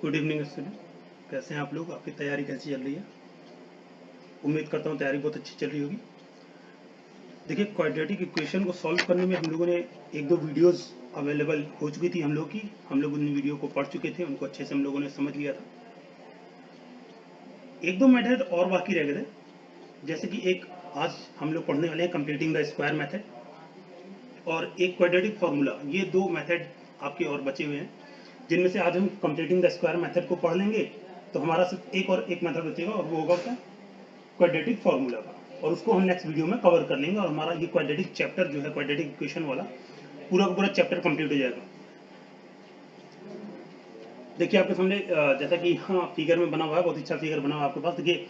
Good evening student, कैसे हैं आप लोग? आपकी तैयारी कैसी चल रही है? उम्मीद करता हूँ तैयारी बहुत अच्छी चल रही होगी। देखिए, क्वाड्रेटिक इक्वेशन को सॉल्व करने में हम लोगों ने एक दो वीडियोस अवेलेबल हो चुकी थी हम लोग की। हम लोग उन वीडियो को पढ़ चुके थे, उनको अच्छे से हम लोगों ने समझ लिया था। एक दो मेथड और बाकी रह गए थे, जैसे कि एक आज हम लोग पढ़ने वाले हैं कंप्लीटिंग द स्क्वायर मेथड, और एक क्वाड्रेटिक फार्मूला। ये दो मेथड आपके और बचे हुए हैं, जिनमें से आज हम कंप्लीटिंग द स्क्वायर मेथड को पढ़ लेंगे। तो हमारा सिर्फ एक और एक मेथड बचेगा, और वो होगा क्या? क्वाड्रेटिक फार्मूला का। और उसको हम नेक्स्ट वीडियो में कवर कर लेंगे, और हमारा ये क्वाड्रेटिक चैप्टर जो है, क्वाड्रेटिक इक्वेशन वाला पूरा का पूरा चैप्टर कंप्लीट हो जाएगा। देखिए आपके सामने जैसा कि हाँ फिगर में बना हुआ है, बहुत अच्छा फिगर बना हुआ है आपके पास। देखिए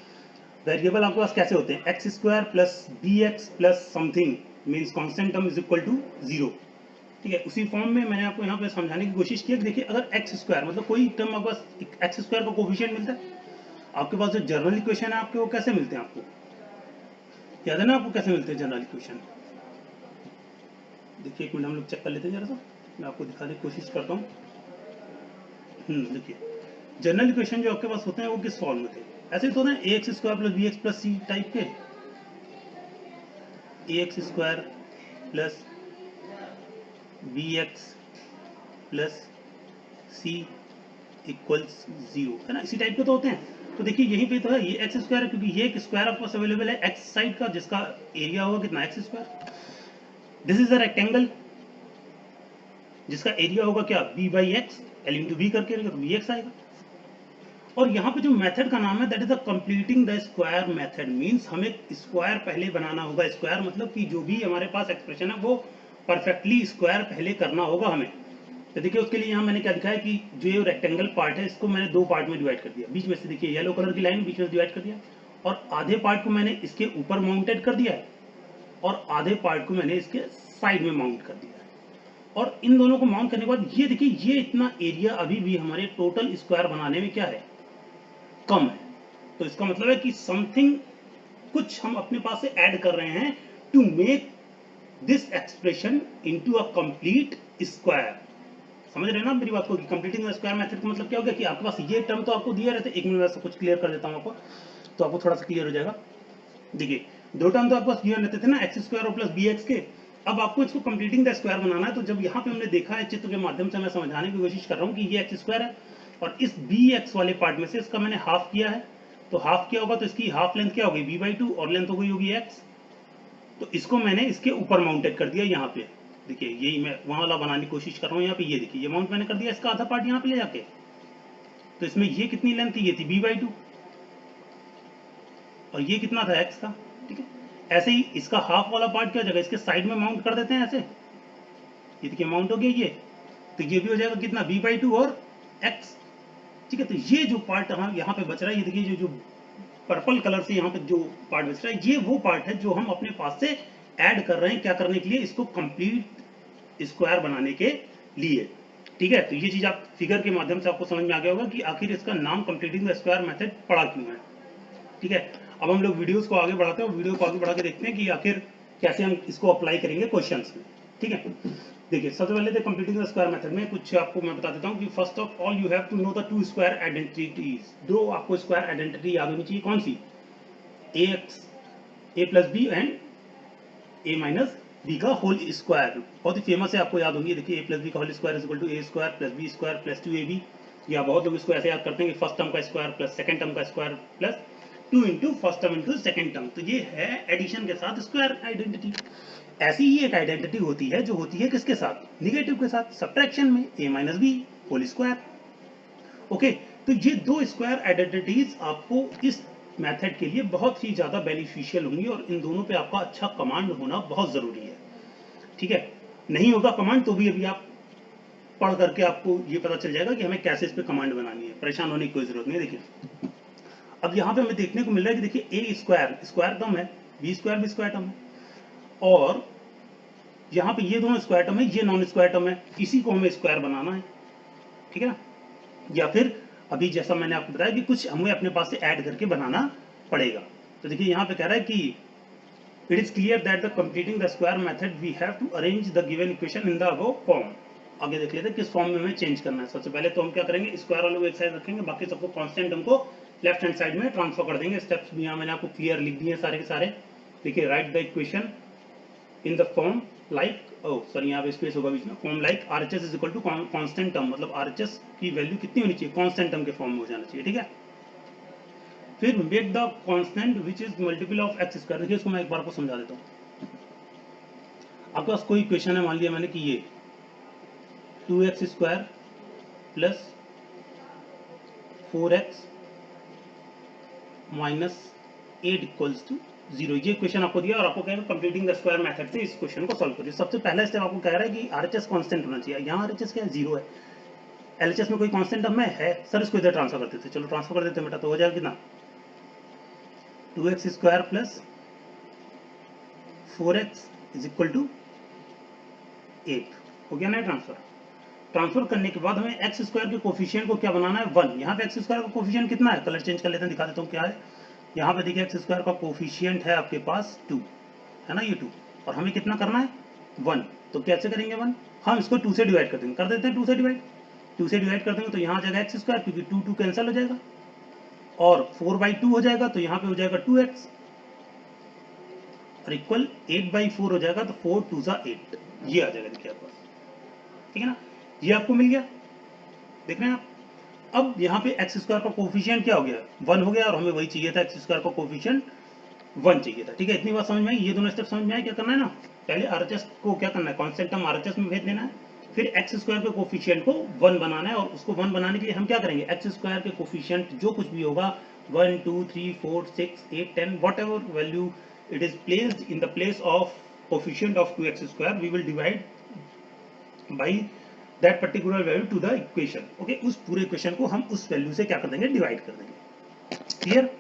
वेरिएबल आपके पास कैसे होते हैं, x square plus b x plus something means constant term is equal to 0। ठीक है, उसी फॉर्म में मैंने आपको यहाँ पे समझाने की कोशिश की है। देखिए अगर एक्स स्क्वायर मतलब कोई टर्म आपके पास एक्स स्क्वायर का कोफिशिएंट मिलता है, आपके पास जो जनरल इक्वेशन है आपके, वो कैसे मिलते हैं? आपको याद है ना आपको कैसे मिलते हैं जनरल इक्वेशन? देखिए एक मिनट हम लोग चेक कर लेते हैं जरा सा, मैं आपको दिखाने की कोशिश करता हूँ। देखिए जनरल इक्वेशन जो आपके पास होते हैं वो किस फॉर्म में थे? ऐसे तो ना a x square plus b x plus c type के। A x square plus b x plus c equals 0, है ना? इसी टाइप के तो होते हैं। तो देखिए यहीं पे तो है, ये एक्स स्क्वायर है, क्योंकि ये एक स्क्वायर आपके पास अवेलेबल है एक्स साइड का, जिसका एरिया होगा कितना? X square. This is a rectangle जिसका एरिया होगा क्या? B by x, l into b करके तो बी एक्स आएगा। और यहाँ पे जो मेथड का नाम है that is the completing the square method. Means हमें स्क्वायर पहले बनाना होगा। स्क्वायर मतलब कि जो भी हमारे पास एक्सप्रेशन है वो परफेक्टली स्क्वायर पहले करना होगा हमें। तो देखिए उसके लिए यहाँ मैंने क्या दिखाया कि जो ये रेक्टेंगल पार्ट है इसको मैंने दो पार्ट में डिवाइड कर दिया। बीच में से देखिए येलो कलर की लाइन बीच में डिवाइड कर दिया, और आधे पार्ट को मैंने इसके ऊपर माउंटेड कर दिया है, और आधे पार्ट को मैंने इसके साइड में माउंट कर दिया है। और इन दोनों को माउंट करने के बाद ये देखिए ये इतना एरिया अभी भी हमारे टोटल स्क्वायर बनाने में क्या है? कम है। तो इसका मतलब है कि समथिंग, कुछ हम अपने पास से ऐड कर रहे हैं to make this expression into a complete square. समझ रहे हैं ना मेरी बात को? कि कंप्लीटिंग द स्क्वायर मेथड का मतलब क्या हो गया कि आपके पास ये टर्म तो आपको दिए रहते। एक मिनट में सब कुछ क्लियर कर देता हूं आपको, तो आपको थोड़ा सा क्लियर हो जाएगा। देखिए दो टर्म तो आपके पास गिवन रहते थे ना, एक्स स्क्वायर और प्लस बी एक्स के। अब आपको इसको कंप्लीटिंग द स्क्वायर बनाना है। तो जब यहाँ पे हमने देखा है चित्र के माध्यम से, मैं समझाने की कोशिश कर रहा हूँ कि ये एक्स स्क्वायर है, और इस बी एक्स वाले पार्ट में से इसका मैंने हाफ किया है। तो हाफ किया होगा तो इसकी हाफ लेंथ क्या होगी? बी बाई 2, और लेंथ हो गई होगी एक्स। तो इसको मैंने इसके ऊपर माउंटेड कर दिया यहाँ पे। देखिए यही मैं वहां वाला बनाने की कोशिश कर रहा हूँ। यहाँ पे ये देखिए ये माउंट मैंने कर दिया, इसका आधा पार्ट यहाँ पे ले जाके। तो इसमें ये कितनी लेंथ थी? ये थी बी बाई 2, और ये कितना था? एक्स था। ठीक है, ऐसे ही इसका हाफ वाला पार्ट क्या हो जाएगा? इसके साइड में माउंट कर देते हैं ऐसे। ये देखिए माउंट हो गया ये। तो ये भी हो जाएगा कितना? बी बाई 2 और एक्स। ठीक है, तो ये जो पार्ट यहाँ पे बच रहा है, ये देखिए जो पर्पल कलर से यहाँ पे जो पार्ट बच रहा है, ये वो पार्ट है जो हम अपने पास से ऐड कर रहे हैं। क्या करने के लिए? इसको कंप्लीट स्क्वायर बनाने के लिए। ठीक है, तो ये चीज आप फिगर के माध्यम से आपको समझ में आ गया होगा कि आखिर इसका नाम कंप्लीटिंग द स्क्वायर मेथड पड़ा क्यों है। ठीक है, अब हम लोग वीडियोस को आगे बढ़ाते हैं, वीडियो को आगे बढ़ा के देखते हैं कि आखिर कैसे हम इसको अप्लाई करेंगे क्वेश्चंस में। ठीक है, देखिए सबसे पहले तो कंप्लीटिंग द स्क्वायर मेथड में कुछ आपको मैं बता देता हूँ कि first of all you have to know the two square identities. दो आपको स्क्वायर आइडेंटिटी याद होनी चाहिए। कौन सी? A x, a plus b, and a minus b का होल स्क्वायर। बहुत ही फेमस है, आपको याद होंगी। देखिए ए प्लस बी का whole square is equal to a square plus b square plus 2ab। या बहुत लोग इसको ऐसे याद करते हैं कि फर्स्ट टर्म का स्क्वायर प्लस सेकंड टर्म का square plus 2 into first term into second term. तो ये है एडिशन के साथ स्क्वायर आइडेंटिटी। ऐसी ही एक आइडेंटिटी होती है जो होती है किसके साथ? निगेटिव के साथ, सब्ट्रैक्शन में, a minus b whole square. Okay, तो ये दो स्क्वायर आइडेंटिटीज आपको इस मेथड के लिए बहुत ही ज्यादा बेनिफिशियल होंगी, और इन दोनों पे आपका अच्छा कमांड होना बहुत जरूरी है। ठीक है, नहीं होगा कमांड तो भी अभी आप पढ़ करके आपको ये पता चल जाएगा कि हमें कैसे इस पे कमांड बनानी है। परेशान होने की कोई जरूरत नहीं। देखिए अब यहाँ पे हमें देखने को मिल रहा है कि देखिए ए स्क्वायर स्क्वायर टर्म है, बी स्क्वायर भी स्क्वायर टर्म है, और यहाँ पे ये दोनों स्क्वायर टर्म है, ये नॉन स्क्वायर टर्म है। इसी को हमें स्क्वायर बनाना है। ठीक है ना? या फिर अभी जैसा मैंने आपको बताया कि कुछ हमें अपने पास से ऐड करके बनाना पड़ेगा। तो देखिए यहाँ पे कह रहा है कि it is clear that the completing the square method we have to arrange the given equation in the above form. आगे देख लेते हैं किस फॉर्म में हमें चेंज करना है। सबसे पहले तो हम क्या करेंगे, स्क्वायर वाले को एक साइड रखेंगे, बाकी सबको कांस्टेंट हमको लेफ्ट हैंड साइड में ट्रांसफर कर देंगे। स्टेप्स भी यहाँ मैंने आपको क्लियर लिख दिए सारे के सारे। देखिए, write the equation in the form like, sorry यहाँ पे स्पेस होगा बीच में, form like RHS is equal to constant term, मतलब RHS की वैल्यू कितनी होनी चाहिए, कांस्टेंट टर्म के फॉर्म में हो जाना चाहिए, ठीक है। फिर make the constant which is multiple of x square. देखिए इसको मैं एक बार को समझा देता हूँ। आपके पास कोई इक्वेशन है, मान लिया मैंने कि ये 2x square plus 4x minus 8 equals to 0, ये क्वेश्चन आपको दिया और आपको कहेगा कंप्लीटिंग द स्क्वायर मेथड से इस क्वेश्चन को सॉल्व करिए। सबसे पहला स्टेप आपको कह रहा है कि RHS कांस्टेंट होना चाहिए। यहाँ RHS क्या है, 0 है। LHS में कोई कांस्टेंट टर्म है सर, इसको इधर ट्रांसफर कर देते, चलो ट्रांसफर कर देते बेटा, तो हो जाएगा कितना 2x square plus 4x is equal to 8, हो गया ना ट्रांसफर। ट्रांसफर करने के बाद हमें एक्स स्क्वायर के कोफिशिएंट को क्या बनाना है, 1। यहाँ पे एक्स स्क्वायर का कोफिशिएंट कितना है, कलर चेंज कर लेते हैं, दिखा देता हूँ क्या है। यहाँ पे देखिए एक्स स्क्वायर का कोफिशिएंट है आपके पास 2 है ना, ये 2, और हमें कितना करना है 1। तो कैसे करेंगे 1, हम इसको 2 से डिवाइड कर देंगे, कर देते हैं 2 से डिवाइड। 2 से डिवाइड कर देंगे तो यहाँ आ जाएगा एक्स स्क्वायर, क्योंकि 2 2 कैंसिल हो जाएगा, और 4/2 हो जाएगा, तो यहाँ पे हो जाएगा 2x, और इक्वल 8/4 हो जाएगा, तो 4 2 8, ये आ जाएगा देखिए आपके पास, ठीक है ना, ये आपको मिल गया। देख रहे हैं आप। अब यहाँ पे एक्स स्क्वायर का कोफिशिएंट क्या हो गया, 1 हो गया, और हमें वही चाहिए था, एक्स स्क्वायर का कोफिशिएंट 1 चाहिए था, ठीक है। इतनी बात समझ में आई, ये दोनों स्टेप समझ में आए। क्या करना है ना, पहले RHS को क्या करना है, कांस्टेंट टर्म RHS में भेज देना है, फिर एक्स स्क्वायर के कोफिशिएंट को 1 बनाना है, और उसको 1 बनाने के लिए हम क्या करेंगे, एक्स स्क्वायर के कोफिशिएंट जो कुछ भी होगा 1 2 3 4 6 8 10 whatever value it is placed in the place of coefficient of 2x square, we will divide by that particular value to the equation. Okay, उस पूरे इक्वेशन को हम उस वैल्यू से क्या कर देंगे, डिवाइड कर देंगे। क्लियर,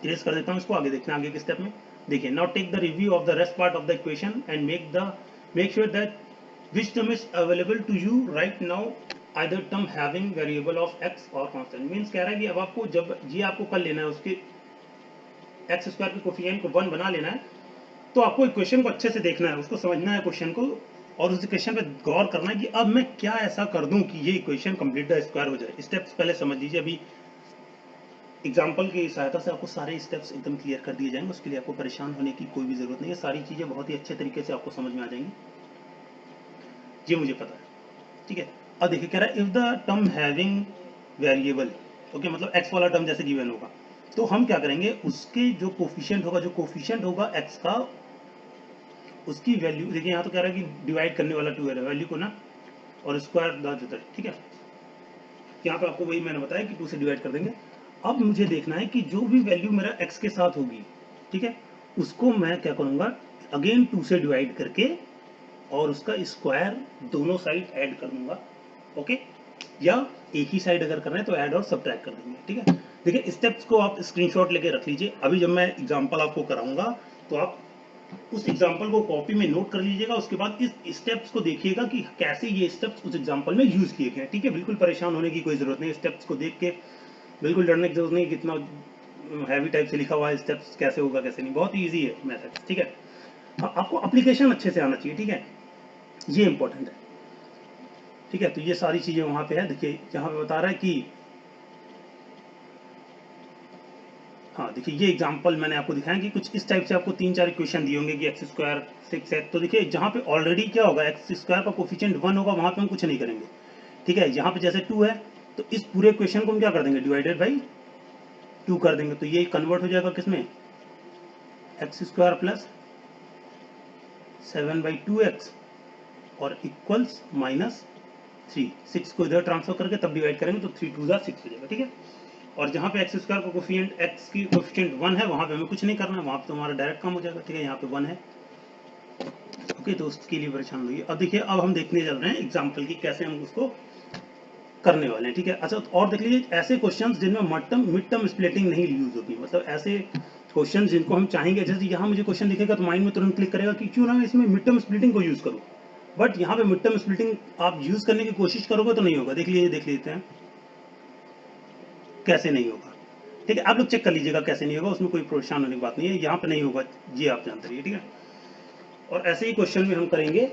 इरेज कर देता हूँ इसको, आगे देखना आगे के स्टेप में। देखिए, now take the review of the rest part of the equation and make sure that which term is available to you right now, either term having variable of x और कांस्टेंट। मींस कह रहा है कि अब आपको जब ये आपको कर लेना है, उसके एक्स स्क्वायर के कोफिशिएंट को 1 बना लेना है, तो आपको इक्वेशन को अच्छे से देखना है, उसको समझना है क्वेश्चन को, और उस इक्वेशन पे गौर करना है कि अब मैं क्या ऐसा कर दूं कि ये इक्वेशन कंप्लीट द स्क्वायर हो जाए। स्टेप्स पहले समझ लीजिए, अभी एग्जाम्पल की सहायता से आपको सारे स्टेप्स एकदम क्लियर कर दिए जाएंगे, उसके लिए आपको परेशान होने की कोई भी जरूरत नहीं है, सारी चीजें बहुत ही अच्छे तरीके से आपको समझ में आ जाएंगी, ये मुझे पता है, ठीक है। अब देखिए कह रहा है if the term having variable, okay, मतलब एक्स वाला टर्म जैसे गिवन होगा, तो हम क्या करेंगे, उसके जो कोफिशिएंट होगा एक्स का, उसकी वैल्यू, देखिए यहाँ तो कह रहा है कि डिवाइड करने वाला 2 है, वैल्यू को ना, और स्क्वायर द देता है, ठीक है। यहाँ पे आपको वही मैंने बताया कि 2 से डिवाइड कर देंगे। अब मुझे देखना है कि जो भी वैल्यू मेरा x के साथ होगी, ठीक है, उसको मैं क्या करूंगा, अगेन 2 से डिवाइड करके और उसका स्क्वायर दोनों साइड ऐड कर दूंगा, ओके, या एक ही साइड अगर करना है तो ऐड और सब्ट्रैक्ट कर देंगे, ठीक है। देखिए स्टेप्स को आप स्क्रीनशॉट लेके रख लीजिए, अभी जब मैं एग्जांपल आपको कराऊंगा तो आप उस एग्जाम्पल को कॉपी में नोट कर लीजिएगा, उसके बाद इस स्टेप्स को देखिएगा कि कैसे ये स्टेप्स उस एग्जाम्पल में यूज किए गए, ठीक है। बिल्कुल परेशान होने की कोई जरूरत नहीं, स्टेप्स को देख के बिल्कुल डरने की जरूरत नहीं, कितना हैवी टाइप से लिखा हुआ है, स्टेप्स कैसे होगा कैसे नहीं, बहुत ईजी है मेथड, ठीक है। आपको एप्लीकेशन अच्छे से आना चाहिए, ठीक है, ये इंपॉर्टेंट है, ठीक है। तो ये सारी चीजें वहां पे है, देखिए यहाँ पे बता रहा है कि, हाँ देखिए ये एग्जांपल मैंने आपको दिखाया कि कुछ इस टाइप से आपको 3-4 इक्वेशन दिए होंगे कि एक्स स्क्वायर 6x, तो देखिए जहाँ पे ऑलरेडी क्या होगा, एक्स स्क्वायर का कोफिशिएंट 1 होगा, वहां पे हम कुछ नहीं करेंगे, ठीक है। यहाँ पे जैसे 2 है, तो इस पूरे इक्वेशन को हम क्या कर देंगे, डिवाइडेड बाई 2 कर देंगे, तो ये कन्वर्ट हो जाएगा किसमें, एक्स स्क्वायर प्लस 7/2x और इक्वल्स -3, 6 को इधर ट्रांसफर करके तब डिवाइड करेंगे, तो 3 2 6 हो जाएगा, ठीक है। और जहाँ पे एक्स स्क्वायर का कोफिशिएंट एक्स की कोफिशिएंट 1 है, वहाँ पे हमें कुछ नहीं करना है, वहाँ पे तो हमारा डायरेक्ट काम हो जाएगा, ठीक है। यहाँ पे 1 है, ओके, तो उसके लिए परेशान होइए। अब देखिए, अब हम देखने चल रहे हैं एग्जाम्पल की कैसे हम उसको करने वाले हैं, ठीक है। अच्छा, और देख लीजिए ऐसे क्वेश्चंस जिनमें मिड टर्म स्प्लिटिंग नहीं यूज होती, मतलब ऐसे क्वेश्चन जिनको हम चाहेंगे, जैसे यहाँ मुझे क्वेश्चन दिखेगा तो माइंड में तुरंत क्लिक करेगा कि क्यों ना मैं इसमें मिड टर्म स्प्लिटिंग को यूज करूँ, बट यहाँ पे मिड टर्म स्प्लिटिंग आप यूज करने की कोशिश करोगे तो नहीं होगा। देख लेते हैं कैसे नहीं होगा, ठीक है। आप लोग चेक कर लीजिएगा कैसे नहीं होगा, उसमें कोई परेशान होने की बात नहीं है, यहाँ पे नहीं होगा, ये आप जानते रहिए, ठीक है। और ऐसे ही क्वेश्चन में हम करेंगे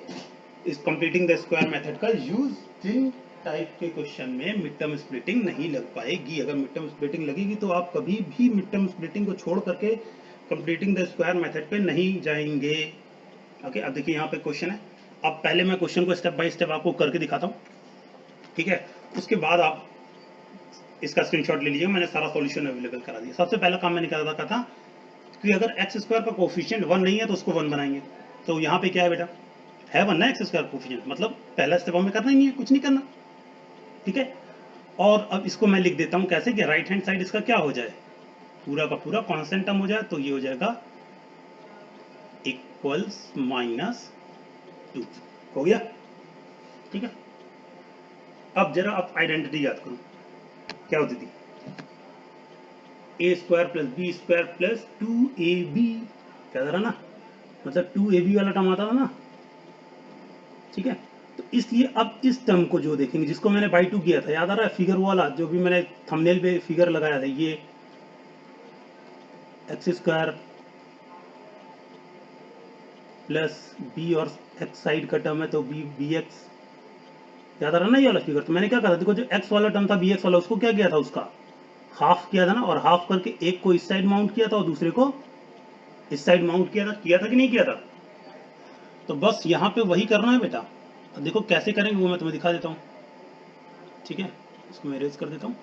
इस कंप्लीटिंग द स्क्वायर मेथड का यूज जिन टाइप के क्वेश्चन में मिड टर्म स्प्लिटिंग नहीं लग पाएगी। अगर मिड टर्म स्प्लिटिंग लगेगी तो आप कभी भी मिड टर्म स्प्लिटिंग को छोड़ करके कंप्लीटिंग द स्क्वायर मेथड पे नहीं जाएंगे। ओके, अब देखिए यहाँ पे क्वेश्चन है। अब पहले मैं क्वेश्चन को स्टेप बाय स्टेप आपको करके दिखाता हूँ, ठीक है। उसके बाद आप इसका स्क्रीनशॉट ले लीजिए, मैंने सारा सॉल्यूशन अवेलेबल करा दिया। सबसे पहला काम मैंने करा था कि अगर एक्स स्क्वायर का कोफिशिएंट 1 नहीं है तो उसको 1 बनाएंगे। तो यहाँ पे क्या है बेटा, है 1 ना एक्स स्क्वायर कोफिशिएंट, मतलब पहला स्टेप हमें करना ही नहीं है, कुछ नहीं करना, ठीक है। और अब इसको मैं लिख देता हूँ कैसे कि राइट हैंड साइड इसका क्या हो जाए, पूरा का पूरा कांस्टेंट टर्म हो जाए। तो ये हो जाएगा इक्वल्स -2 हो गया, ठीक है। अब जरा आप आइडेंटिटी याद करो, क्या होती थी, a square plus b square plus 2ab, क्या था ना, मतलब 2ab वाला टर्म आता था ना, ठीक है। तो इसलिए अब इस टर्म को जो देखेंगे, जिसको मैंने बाई 2 किया था, याद आ रहा है, फिगर वाला जो भी मैंने थंबनेल पे फिगर लगाया था, ये एक्स स्क्वायर प्लस बी और एक्स साइड का टर्म है तो बी एक्स, याद आ रहा ना ये वाला फिगर। तो मैंने क्या कहा था, देखो जो एक्स वाला टर्म था बी एक्स वाला, उसको क्या किया था, उसका हाफ किया था ना, और हाफ करके एक को इस साइड माउंट किया था और दूसरे को इस साइड माउंट किया था कि नहीं किया था। तो बस यहाँ पे वही करना है बेटा। अब देखो कैसे करेंगे वो मैं तुम्हें दिखा देता हूँ, ठीक है। इसको मैं इरेज कर देता हूँ,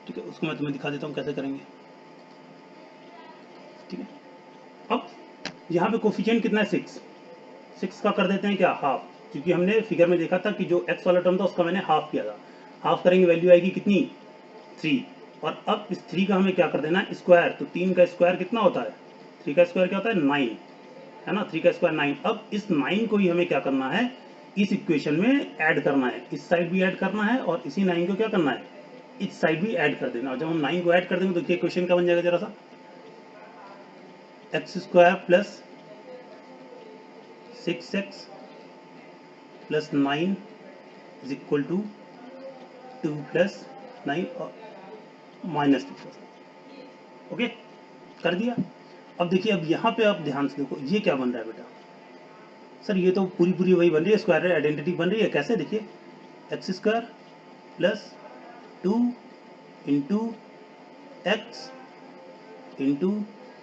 ठीक है, उसको मैं तुम्हें दिखा देता हूँ कैसे करेंगे, ठीक है। अब यहाँ पे कोफिशिएंट कितना है, 6 का कर देते हैं क्या, हाफ, क्योंकि हमने फिगर में देखा था कि जो एक्स वाला टर्म था उसका मैंने हाफ किया था। हाफ करेंगे वैल्यू आएगी कितनी, 3। और अब इस 3 का हमें क्या कर देना है, स्क्वायर। तो 3 का स्क्वायर कितना होता है, 3 का स्क्वायर क्या होता है, 9, है ना। 3 का स्क्वायर 9। अब इस 9 को ही हमें क्या करना है, इस इक्वेशन में ऐड करना है, इस साइड भी ऐड करना है और इसी 9 को क्या करना है, इस साइड भी ऐड कर देना। और जब हम 9 को ऐड कर देंगे तो ये इक्वेशन क्या बन जाएगा जरा सा, x square plus 6x plus 9 is equal to 2 plus 9 और -2। ओके, कर दिया। अब देखिए, अब यहाँ पे आप ध्यान से देखो, ये क्या बन रहा है बेटा, सर ये तो पूरी पूरी वही बन रही है, स्क्वायर आइडेंटिटी बन रही है। कैसे, देखिए, x square plus 2 into x into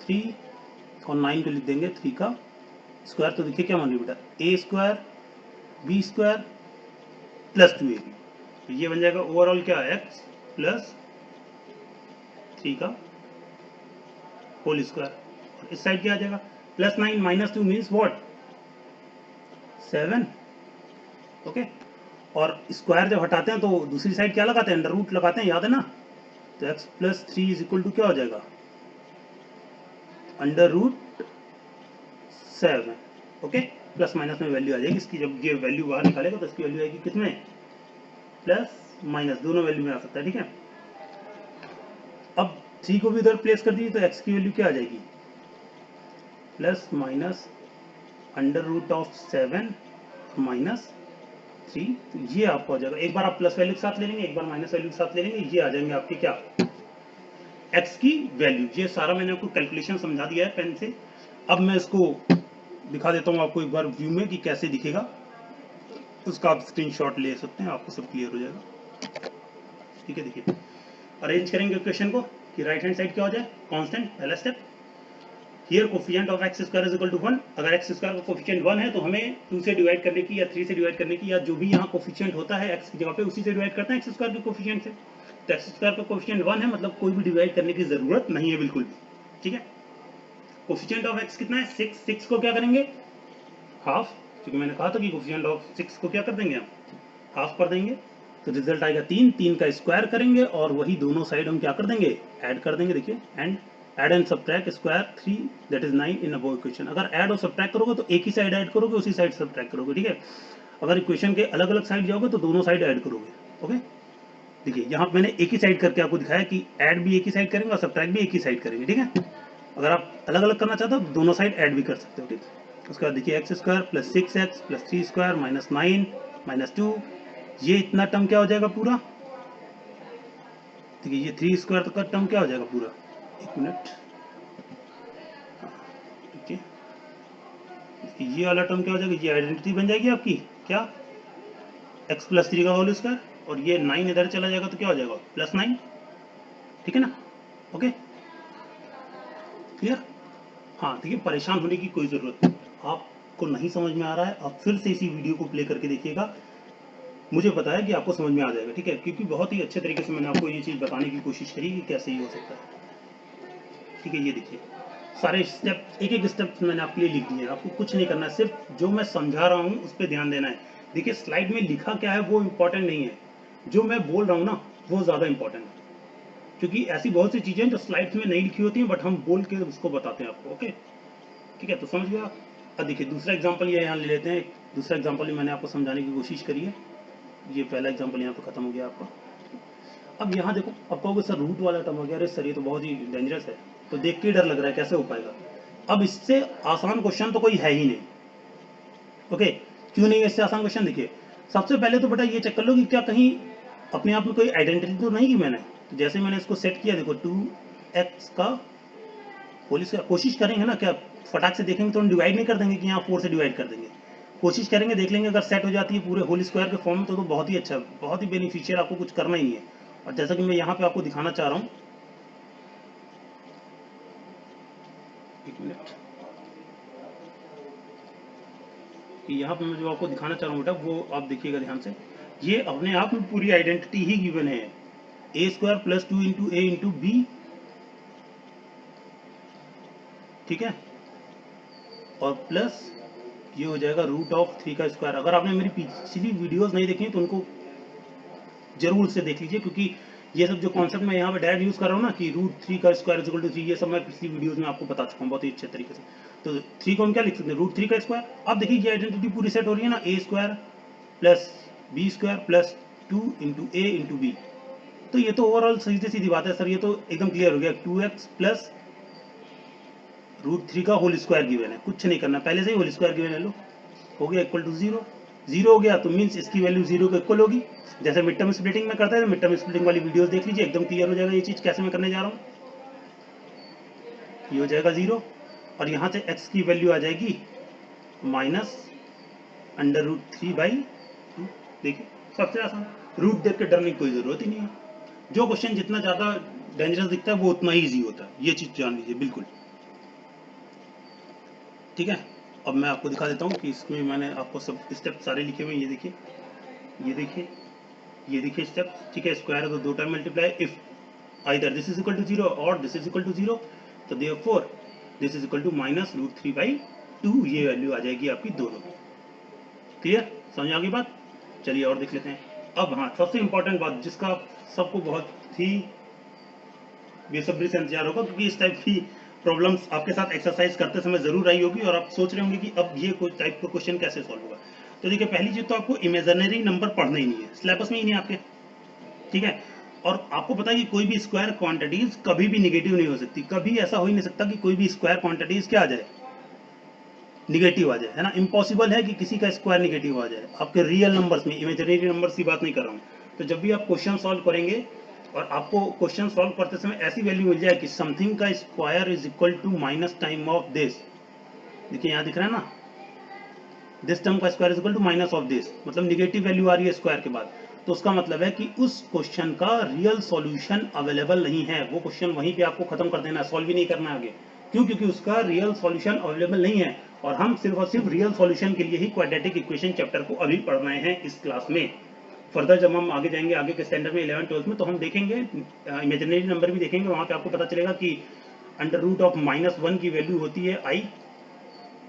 3 और 9 को लिख देंगे 3 का स्क्वायर। तो देखिए क्या बन रही है बेटा, a square b square plus 2ab। तो ये बन जाएगा ओवरऑल क्या, एक्स प्लस 3 का होल स्क्वायर। और इस साइड क्या आ जाएगा, प्लस 9 -2 मीन्स व्हाट, 7। ओके, और स्क्वायर जब हटाते हैं तो दूसरी साइड क्या लगाते हैं, अंडर रूट लगाते हैं, याद है ना। तो x plus 3 is equal to क्या हो जाएगा, under root 7। Okay, plus minus में वैल्यू आ जाएगी इसकी, जब ये वैल्यू बाहर निकालेगा तो इसकी वैल्यू आएगी कितने, प्लस माइनस, दोनों वैल्यू में आ सकता है, ठीक है। अब 3 को भी उधर प्लेस कर दीजिए तो एक्स की वैल्यू क्या आ जाएगी, plus minus under root of 7 minus 3। तो ये आपको आ जाएगा, एक बार आप प्लस वैल्यू के साथ ले लेंगे, एक बार माइनस वैल्यू के साथ ले लेंगे, ये आ जाएंगे आपके क्या, एक्स की वैल्यू। ये सारा मैंने आपको कैलकुलेशन समझा दिया है पेन से। अब मैं इसको दिखा देता हूँ आपको एक बार व्यू में कि कैसे दिखेगा, उसका आप स्क्रीनशॉट ले सकते हैं, आपको सब क्लियर हो जाएगा, ठीक है। देखिए, अरेंज करेंगे इक्वेशन को कि राइट हैंड साइड क्या हो जाए, कांस्टेंट, पहला step. Here coefficient of x square is equal to 1। अगर एक्स स्क्वायर का कोफिशिएंट 1 है तो हमें 2 से डिवाइड करने की या 3 से डिवाइड करने की, या जो भी यहाँ कोफिशिएंट होता है एक्स की जगह पे, उसी से डिवाइड करते हैं एक्स स्क्वायर के कोफिशिएंट से। तो एक्स स्क्वायर का कोफिशिएंट 1 है, मतलब कोई भी डिवाइड करने की जरूरत नहीं है बिल्कुल भी, ठीक है। कोफिशिएंट ऑफ एक्स कितना है, 6 को क्या करेंगे, हाफ, क्योंकि मैंने कहा था कि कोफिशिएंट ऑफ 6 को क्या कर देंगे हम, हाफ कर देंगे। तो रिजल्ट आएगा 3 का स्क्वायर करेंगे और वही दोनों साइड हम क्या कर देंगे, ऐड कर देंगे। देखिए, and add and subtract square 3 that is 9 in above equation. अगर ऐड और सब्ट्रैक्ट करोगे तो एक ही साइड ऐड करोगे, उसी साइड सब्ट्रैक्ट करोगे, ठीक है। अगर इक्वेशन के अलग अलग साइड जाओगे तो दोनों साइड ऐड करोगे। ओके, देखिए यहाँ मैंने एक ही साइड करके आपको दिखाया कि ऐड भी एक ही साइड करेंगे और सब्ट्रैक्ट भी एक ही साइड करेंगे, ठीक है। अगर आप अलग अलग करना चाहते हो तो दोनों साइड ऐड भी कर सकते हो, ठीक है। उसके बाद देखिए, x square plus 6x plus 3 square minus 9 minus 2, ये इतना टर्म क्या हो जाएगा पूरा, देखिए ये 3 स्क्वायर का टर्म क्या हो जाएगा पूरा, एक मिनट, ठीक है। ये वाला टर्म क्या हो जाएगा, ये आइडेंटिटी बन जाएगी आपकी, क्या x प्लस 3 का होल स्क्वायर, और ये 9 इधर चला जाएगा तो क्या हो जाएगा प्लस 9, ठीक है ना। Okay clear. हाँ देखिए परेशान होने की कोई ज़रूरत नहीं, आपको नहीं समझ में आ रहा है आप फिर से इसी वीडियो को प्ले करके देखिएगा, मुझे पता है कि आपको समझ में आ जाएगा, ठीक है, क्योंकि बहुत ही अच्छे तरीके से मैंने आपको ये चीज़ बताने की कोशिश करी कि कैसे ये हो सकता है, ठीक है। ये देखिए सारे स्टेप, एक एक स्टेप मैंने आपके लिए लिख दिए हैं, आपको कुछ नहीं करना है, सिर्फ जो मैं समझा रहा हूँ उस पर ध्यान देना है। देखिए स्लाइड में लिखा क्या है वो इम्पोर्टेंट नहीं है, जो मैं बोल रहा हूँ ना वो ज़्यादा इंपॉर्टेंट है, क्योंकि ऐसी बहुत सी चीज़ें जो स्लाइड्स में नहीं लिखी होती हैं बट हम बोल के उसको बताते हैं आपको। ओके ठीक है, तो समझ गया। अब देखिए दूसरा एग्जाम्पल ये यहाँ ले लेते हैं, दूसरा एग्जाम्पल भी मैंने आपको समझाने की कोशिश करी है, ये पहला एग्जाम्पल यहाँ पे खत्म हो गया आपका। अब यहाँ देखो, अब कहोगे सर रूट वाला टर्म वगैरह सर ये तो बहुत ही डेंजरस है, तो देख के डर लग रहा है कैसे हो पाएगा। अब इससे आसान क्वेश्चन तो कोई है ही नहीं। ओके क्यों नहीं है इससे आसान क्वेश्चन, देखिए सबसे पहले तो बेटा ये चेक कर लो कि क्या कहीं अपने आप में कोई आइडेंटिटी तो नहीं की मैंने। तो जैसे मैंने इसको सेट किया, देखो 2x का होल स्क्वायर, कोशिश करेंगे ना, क्या फटाक से देखेंगे तो हम डिवाइड नहीं कर देंगे कि यहाँ 4 से डिवाइड कर देंगे, कोशिश करेंगे, देख लेंगे अगर सेट हो जाती है पूरे होल स्क्वायर के फॉर्म में तो बहुत ही अच्छा, बहुत ही बेनिफिशियल, आपको कुछ करना ही नहीं है। और जैसा कि मैं यहाँ पे आपको दिखाना चाह रहा हूँ, एक मिनट, कि यहाँ पे मैं जो आपको दिखाना चाह रहा हूँ बेटा वो आप देखिएगा ध्यान से, ये अपने आप में पूरी आइडेंटिटी ही गिवन है, ए square plus 2 into a into B, ठीक है, और प्लस ये हो जाएगा रूट ऑफ 3 का स्क्वायर। अगर आपने मेरी पिछली वीडियोस नहीं देखी तो उनको जरूर से देख लीजिए, क्योंकि ये सब जो कॉन्सेप्ट मैं यहाँ पे डायरेक्ट यूज कर रहा हूँ ना कि रूट 3 का स्क्वायर इज इक्वल टू 3, ये सब मैं पिछली वीडियोस में आपको बता चुका हूँ बहुत ही अच्छे तरीके से। तो 3 को हम क्या लिख सकते हैं, रूट 3 का स्क्वायर। अब देखिए ये आइडेंटिटी पूरी सेट हो रही है ना, a square plus b square plus 2 into a into b, तो ये तो ओवरऑल सीधी सीधी बात है सर, ये तो एकदम क्लियर हो गया, 2x प्लस रूट 3 का होल स्क्वायर गिवन है, कुछ नहीं करना, पहले से ही होल स्क्वायर गिवन है, लो हो गया इक्वल टू 0, 0 हो गया तो मीन्स इसकी वैल्यू 0 के इक्वल होगी, जैसे मिड टर्म स्प्लिटिंग में करता है, मिड टर्म स्प्लिटिंग वाली वीडियोस देख लीजिए, एकदम क्लियर हो जाएगा ये चीज कैसे मैं करने जा रहा हूँ। ये हो जाएगा 0 और यहाँ से x की वैल्यू आ जाएगी माइनस अंडर रूट 3/2। देखिए सबसे आसान, रूट देख के डरने की कोई जरूरत ही नहीं है, जो क्वेश्चन जितना ज्यादा डेंजरस दिखता है वो उतना ही ईजी होता है, ये चीज जान लीजिए बिल्कुल, ठीक है। अब मैं आपको दिखा देता हूँ कि इसमें मैंने आपको सब स्टेप सारे लिखे हुए हैं, ये देखिए, ये देखिए, ये देखिए स्टेप, ठीक है, स्क्वायर है तो 2 time multiply, if either this is equal to 0 और दिस इज इक्वल टू 0, तो therefore this is equal to minus root 3/2, ये वैल्यू आ जाएगी आपकी दोनों की। क्लियर, समझ आ गई बात। चलिए और देख लेते हैं। अब हाँ सबसे इंपॉर्टेंट बात जिसका सबको बहुत ही बेसब्री से इंतजार होगा, क्योंकि इस टाइप की प्रॉब्लम्स आपके साथ एक्सरसाइज करते समय जरूर आई होगी और आप सोच रहे होंगे कि अब ये कोई टाइप का क्वेश्चन कैसे सॉल्व होगा। तो देखिए पहली चीज तो आपको इमेजिनरी नंबर पढ़ना ही नहीं है, सिलेबस में ही नहीं आपके, ठीक है। और आपको पता है कि कोई भी स्क्वायर क्वांटिटीज कभी भी निगेटिव नहीं हो सकती, कभी ऐसा हो ही नहीं सकता कि कोई भी स्क्वायर क्वांटिटीज क्या आ जाए, निगेटिव आ जाए, है ना, इम्पॉसिबल है कि किसी का स्क्वायर निगेटिव आ जाए आपके रियल नंबर्स में, इमेजिनरी नंबर्स की बात नहीं कर रहा हूँ। तो जब भी आप क्वेश्चन सॉल्व करेंगे और आपको क्वेश्चन सॉल्व करते समय ऐसी वैल्यू मिल जाए कि समथिंग का square is equal to minus time of this, देखिए यहाँ दिख रहा है ना, दिस टर्म का square is equal to minus of this, मतलब निगेटिव वैल्यू आ रही है स्क्वायर के बाद, तो उसका मतलब है कि उस क्वेश्चन का रियल सॉल्यूशन अवेलेबल नहीं है, वो क्वेश्चन वहीं पे आपको खत्म कर देना है, सॉल्व ही नहीं करना है आगे, क्यों, क्योंकि उसका रियल सॉल्यूशन अवेलेबल नहीं है, और हम सिर्फ और सिर्फ रियल सॉल्यूशन के लिए ही क्वाड्रेटिक इक्वेशन चैप्टर को अभी पढ़ रहे हैं इस क्लास में। फर्दर जब हम आगे जाएंगे आगे के स्टैंडर्ड में 11th 12th में, तो हम देखेंगे इमेजिनरी नंबर भी देखेंगे, वहां पे आपको पता चलेगा कि अंडर रूट ऑफ -1 की वैल्यू होती है आई,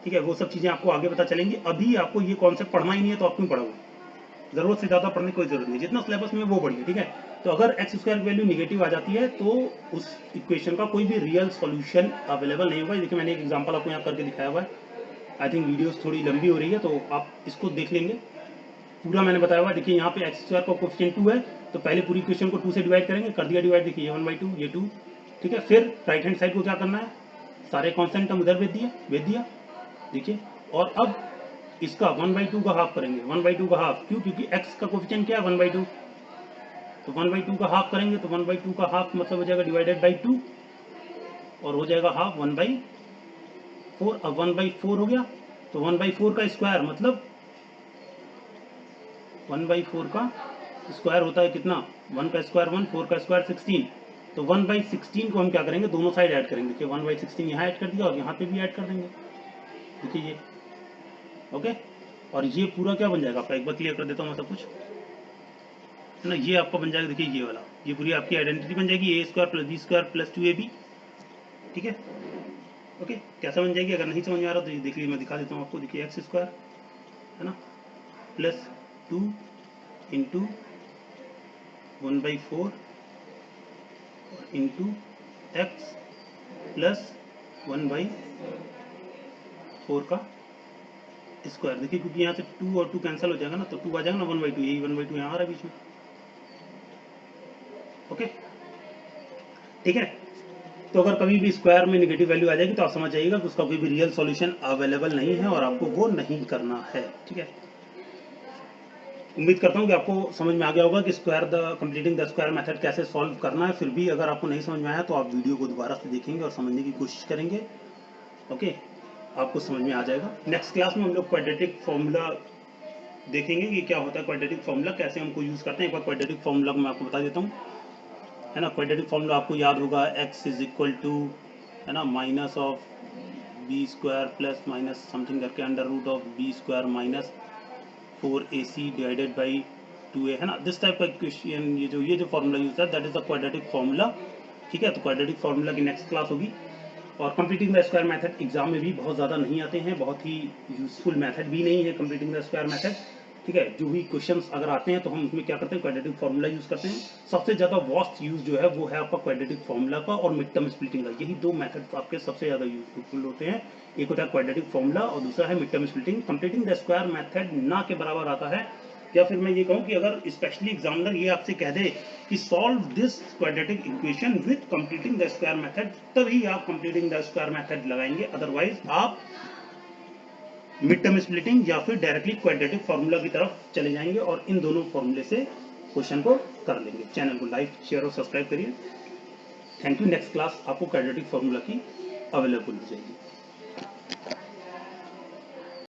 ठीक है, वो सब चीजें आपको आगे पता चलेंगी, अभी आपको ये कॉन्सेप्ट पढ़ना ही नहीं है तो आप क्यों पढ़ोगे, जरूरत से ज्यादा पढ़ने की कोई जरूरत नहीं, जितना सिलेबस में वो पढ़िए, ठीक है। तो अगर एक्स स्क्वायर की वैल्यू निगेटिव आ जाती है तो उस इक्वेशन का कोई भी रियल सॉल्यूशन अवेलेबल नहीं होगा। देखिए मैंने एक एग्जांपल आपको यहाँ करके दिखाया हुआ है, आई थिंक वीडियोस थोड़ी लंबी हो रही है तो आप इसको देख लेंगे, पूरा मैंने बताया हुआ है। देखिए यहाँ पे एक्स स्क्वायर का कोफिशिएंट 2 है, तो पहले पूरी इक्वेशन को 2 से डिवाइड करेंगे, कर दिया डिवाइड, देखिए 1/2 ये 2, ठीक है। फिर राइट हैंड साइड को क्या करना है, सारे कॉन्स्टेंट टर्म उधर भेज दिया, देखिए। और अब इसका 1/2 का हाफ करेंगे, 1/2 का हाफ क्यों, क्योंकि x का कोफिशिएंट क्या है 1/2, तो 1/2 का हाफ करेंगे, तो 1/2 का हाफ मतलब हो जाएगा डिवाइडेड बाई 2 और हो जाएगा हाफ 1/4, अब 1/4 हो गया, तो 1/4 का स्क्वायर मतलब 1/4 का स्क्वायर होता है कितना, 1 का स्क्वायर 1, 4 का स्क्वायर 16, तो 1/16 को हम क्या करेंगे, दोनों साइड ऐड करेंगे। देखिए 1/16 यहाँ ऐड कर दिया और यहाँ पे भी ऐड कर देंगे। देखिए ये ओके, और ये पूरा क्या बन जाएगा आपका, एक बार क्लियर कर देता हूँ मैं सब कुछ, है ना। ये आपका बन जाएगा, देखिए ये वाला, ये पूरी आपकी आइडेंटिटी बन जाएगी, a square plus b square plus 2ab, ठीक है। ओके, कैसा बन जाएगी, अगर नहीं समझ में आ रहा तो ये देख लीजिए, मैं दिखा देता हूँ आपको। देखिए एक्स स्क्वायर, है ना, plus 2 into 1/4 into x plus 1/4 का स्क्वायर। देखिए क्योंकि यहाँ से 2 और 2 कैंसिल हो जाएगा ना, तो 2 आ जाएगा ना, 1/2, यही 1/2 यहाँ आ रहा है बीच में। ओके ठीक है, तो अगर कभी भी स्क्वायर में नेगेटिव वैल्यू आ जाएगी तो आप समझ जाइएगा कि उसका कोई भी रियल सॉल्यूशन अवेलेबल नहीं है और आपको वो नहीं करना है, ठीक है। उम्मीद करता हूँ कि आपको समझ में आ गया होगा कि कंप्लीटिंग द स्क्वायर मेथड कैसे सॉल्व करना है। फिर भी अगर आपको नहीं समझ में आया तो आप वीडियो को दोबारा से देखेंगे और समझने की कोशिश करेंगे। ओके, आपको समझ में आ जाएगा। नेक्स्ट क्लास में हम लोग क्वाड्रेटिक फॉर्मूला देखेंगे कि क्या होता है क्वाड्रेटिक फॉर्मूला, कैसे हमको यूज़ करते हैं। एक बार क्वाड्रेटिक फॉर्मूला को मैं आपको बता देता हूँ, है ना। क्वाड्रेटिक फॉर्मूला आपको याद होगा, x इज इक्वल टू, है ना, minus of b square plus minus something करके under root of b square minus 4ac divided by 2a, है ना। दिस टाइप का इक्वेशन, ये जो फॉर्मूला यूज है that is the quadratic formula, ठीक है। तो क्वाड्रेटिक फॉर्मूला की नेक्स्ट क्लास होगी। और completing the square method exam में भी बहुत ज़्यादा नहीं आते हैं, बहुत ही यूजफुल मेथड भी नहीं है कंप्लीटिंग द स्क्वायर मेथड, ठीक है। जो भी क्वेश्चंस अगर आते हैं तो हम उसमें क्या करते हैं, क्वाड्रेटिक फॉर्मूला यूज करते हैं। सबसे ज़्यादा वास्ट यूज जो है वो है आपका क्वाड्रेटिक फॉर्मूला का और मिड टर्म स्प्लिटिंग का। यही दो मेथड आपके सबसे ज़्यादा यूजफुल होते हैं। एक होता है क्वाड्रेटिक फॉर्मूला और दूसरा है mid term splitting. Completing the square method ना के बराबर आता है, या फिर मैं ये कहूँ कि अगर स्पेशली एग्जामिनर ये आपसे कह दे कि solve this quadratic equation with completing the square method, तभी आप कंप्लीटिंग द स्क्वायर मेथड लगाएंगे, अदरवाइज आप मिड टर्म स्प्लिटिंग या फिर डायरेक्टली क्वाड्रेटिक फार्मूला की तरफ चले जाएंगे और इन दोनों फार्मूले से क्वेश्चन को कर लेंगे। चैनल को लाइक शेयर और सब्सक्राइब करिए। Thank you. नेक्स्ट क्लास आपको क्वाड्रेटिक फार्मूला की अवेलेबल हो जाएगी।